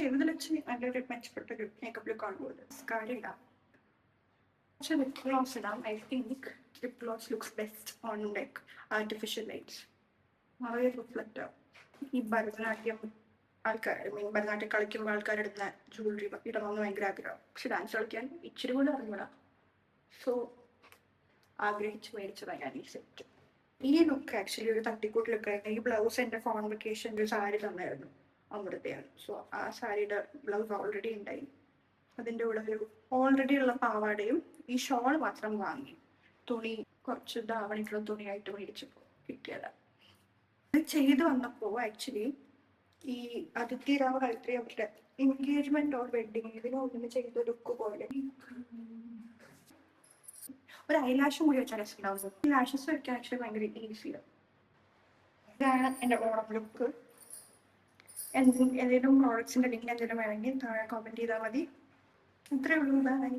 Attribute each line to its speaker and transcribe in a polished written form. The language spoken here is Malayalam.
Speaker 1: ചെയ്തതിൽ വെച്ച് നല്ലൊരു മെച്ചപ്പെട്ടൊരു മേക്കപ്പ് ലുക്ക് ആണുള്ളത്. സ്കാര ഇടാം, പക്ഷെ ലിപ് ഗ്ലോസ് ഇടാം. I think lip gloss looks best on like artificial lights. വളരെ റിഫ്ലക്റ്റ് ആവും. ഈ ഭരതനാട്യം ആൾക്കാർ ഭരതനാട്യം കളിക്കുമ്പോൾ ആൾക്കാരിടുന്ന ജ്വല്ലറി ഇടണമെന്ന് ഭയങ്കര ആഗ്രഹം. പക്ഷെ ഡാൻസ് കളിക്കാൻ ഇച്ചിരി കൂടെ അറിഞ്ഞൂടാ. സോ ആഗ്രഹിച്ച് മേടിച്ചതാണ് ഞാൻ ഈ സെറ്റ്. ഈ ലുക്ക് ആക്ച്വലി ഒരു തട്ടിക്കൂട്ട് ലുക്കായിരുന്നു. ഈ ബ്ലൗസ് എൻ്റെ കോൺവെക്കേഷൻ ഒരു സാരി തന്നായിരുന്നു, അമൃതയാണ്. സോ ആ സാരിയുടെ ബ്ലൗസ് ഓൾറെഡി ഉണ്ടായി. അതിൻ്റെ കൂടെ ഒരു ഓൾറെഡി ഉള്ള പാവാടയും ഈ ഷോൾ മാത്രം വാങ്ങി. തുണി കുറച്ച് ധാവണിക്കുള്ള തുണിയായിട്ട് മേടിച്ചപ്പോൾ കിട്ടിയതാണ്. ഇത് ചെയ്ത് വന്നപ്പോൾ ആക്ച്വലി ഈ അതിഥി രാവ് ഗായത്രി അവരുടെ എൻഗേജ്മെന്റ് ഓർ വെഡിങ് ഇതിനൊന്നും ചെയ്ത ലുക്ക് പോലെ ഒരു ഐലാഷും കൂടി വെച്ചാൽ രസമുണ്ടാവുന്നത്. ഈ ലാഷസ് വെക്കാൻ ആക്ച്വലി ഭയങ്കര ഈസിയാണ്. ഇതാണ് എൻ്റെ ഓണം ലുക്ക്. എന്തെങ്കിലും പ്രോഡക്ട്സിൻ്റെ ലിങ്ക് എന്തെങ്കിലും വേണമെങ്കിൽ താഴെ കമൻറ്റ് ചെയ്താൽ മതി. ഇത്രയേ ഉള്ളൂ. ബൈ.